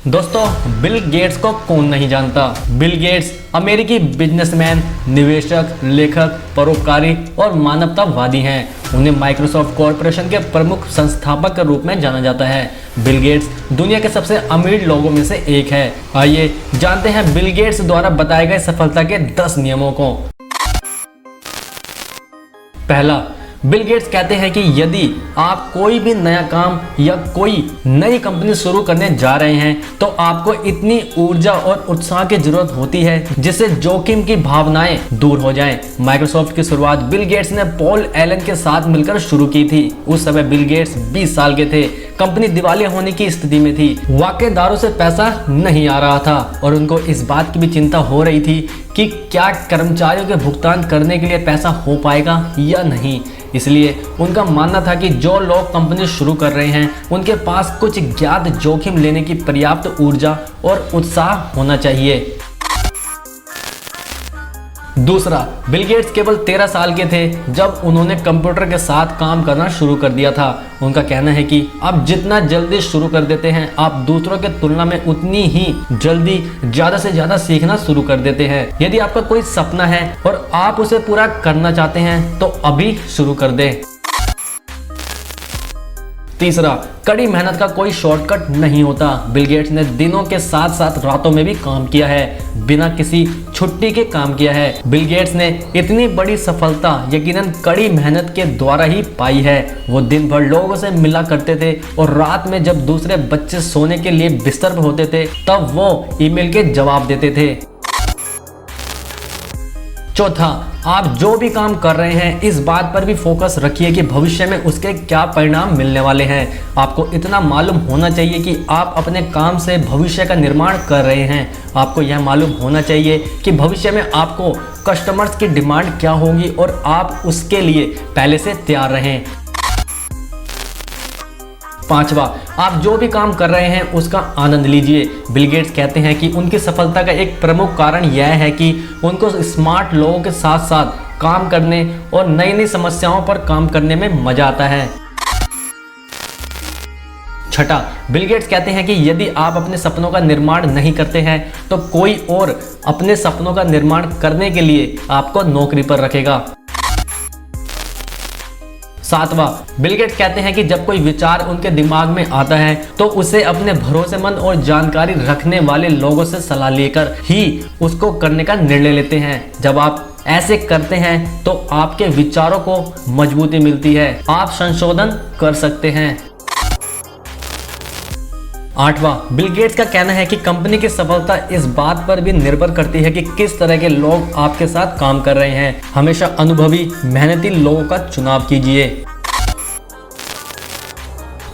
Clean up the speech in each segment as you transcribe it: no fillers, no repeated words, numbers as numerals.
दोस्तों, Bill Gates को कौन नहीं जानता। बिल गेट्स अमेरिकी बिजनेसमैन, निवेशक, लेखक, परोपकारी और मानवतावादी हैं। उन्हें माइक्रोसॉफ्ट कॉरपोरेशन के प्रमुख संस्थापक के रूप में जाना जाता है। बिल गेट्स दुनिया के सबसे अमीर लोगों में से एक है। आइए जानते हैं बिल गेट्स द्वारा बताए गए सफलता के 10 नियमों को। पहला, बिल गेट्स कहते हैं कि यदि आप कोई भी नया काम या कोई नई कंपनी शुरू करने जा रहे हैं तो आपको इतनी ऊर्जा और उत्साह की जरूरत होती है जिससे जोखिम की भावनाएं दूर हो जाएं। माइक्रोसॉफ्ट की शुरुआत बिल गेट्स ने पॉल एलन के साथ मिलकर शुरू की थी। उस समय बिल गेट्स 20 साल के थे। कंपनी दिवालिया होने की स्थिति में थी। वाकेदारों से पैसा नहीं आ रहा था और उनको इस बात की भी चिंता हो रही थी कि क्या कर्मचारियों के भुगतान करने के लिए पैसा हो पाएगा या नहीं। इसलिए उनका मानना था कि जो लोग कंपनी शुरू कर रहे हैं उनके पास कुछ ज्ञात जोखिम लेने की पर्याप्त ऊर्जा और उत्साह होना चाहिए। दूसरा, बिल गेट्स केवल 13 साल के थे जब उन्होंने कंप्यूटर के साथ काम करना शुरू कर दिया था। उनका कहना है कि आप जितना जल्दी शुरू कर देते हैं आप दूसरों के तुलना में उतनी ही जल्दी ज्यादा से ज्यादा सीखना शुरू कर देते हैं। यदि आपका कोई सपना है और आप उसे पूरा करना चाहते हैं तो अभी शुरू कर दें। तीसरा, कड़ी मेहनत का कोई शॉर्टकट नहीं होता। बिल गेट्स ने दिनों के साथ साथ रातों में भी काम किया है, बिना किसी छुट्टी के काम किया है। बिल गेट्स ने इतनी बड़ी सफलता यकीनन कड़ी मेहनत के द्वारा ही पाई है। वो दिन भर लोगों से मिला करते थे और रात में जब दूसरे बच्चे सोने के लिए बिस्तर पर होते थे तब वो ईमेल के जवाब देते थे। चौथा, आप जो भी काम कर रहे हैं इस बात पर भी फोकस रखिए कि भविष्य में उसके क्या परिणाम मिलने वाले हैं। आपको इतना मालूम होना चाहिए कि आप अपने काम से भविष्य का निर्माण कर रहे हैं। आपको यह मालूम होना चाहिए कि भविष्य में आपको कस्टमर्स की डिमांड क्या होगी और आप उसके लिए पहले से तैयार रहें। पांचवा, आप जो भी काम कर रहे हैं उसका आनंद लीजिए। बिल गेट्स कहते हैं कि उनकी सफलता का एक प्रमुख कारण यह है कि उनको स्मार्ट लोगों के साथ साथ काम करने और नई नई समस्याओं पर काम करने में मजा आता है। छठा, बिल गेट्स कहते हैं कि यदि आप अपने सपनों का निर्माण नहीं करते हैं तो कोई और अपने सपनों का निर्माण करने के लिए आपको नौकरी पर रखेगा। सातवां, बिल गेट्स कहते हैं कि जब कोई विचार उनके दिमाग में आता है तो उसे अपने भरोसेमंद और जानकारी रखने वाले लोगों से सलाह लेकर ही उसको करने का निर्णय लेते हैं। जब आप ऐसे करते हैं तो आपके विचारों को मजबूती मिलती है, आप संशोधन कर सकते हैं। आठवां, बिल गेट्स का कहना है कि कंपनी की सफलता इस बात पर भी निर्भर करती है कि किस तरह के लोग आपके साथ काम कर रहे हैं। हमेशा अनुभवी, मेहनती लोगों का चुनाव कीजिए।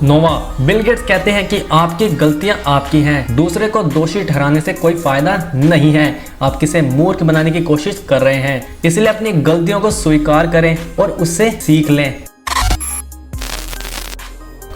नौवां, बिल गेट्स कहते हैं कि आपकी गलतियां आपकी हैं, दूसरे को दोषी ठहराने से कोई फायदा नहीं है। आप किसे मूर्ख बनाने की कोशिश कर रहे हैं, इसलिए अपनी गलतियों को स्वीकार करें और उससे सीख लें।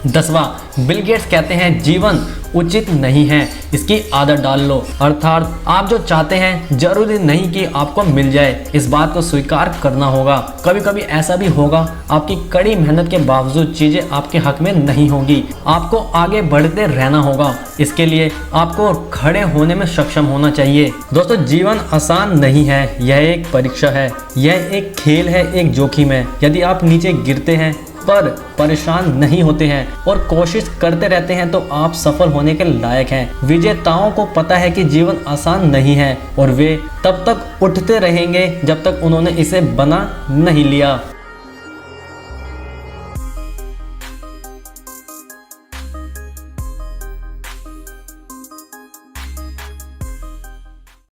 10वां, बिल गेट्स कहते हैं जीवन उचित नहीं है, इसकी आदत डाल लो। अर्थात आप जो चाहते हैं जरूरी नहीं कि आपको मिल जाए, इस बात को स्वीकार करना होगा। कभी कभी ऐसा भी होगा आपकी कड़ी मेहनत के बावजूद चीजें आपके हक में नहीं होंगी। आपको आगे बढ़ते रहना होगा, इसके लिए आपको खड़े होने में सक्षम होना चाहिए। दोस्तों, जीवन आसान नहीं है, यह एक परीक्षा है, यह एक खेल है, एक जोखिम है। यदि आप नीचे गिरते हैं पर परेशान नहीं होते हैं और कोशिश करते रहते हैं तो आप सफल होने के लायक हैं। विजेताओं को पता है कि जीवन आसान नहीं है और वे तब तक उठते रहेंगे जब तक उन्होंने इसे बना नहीं लिया।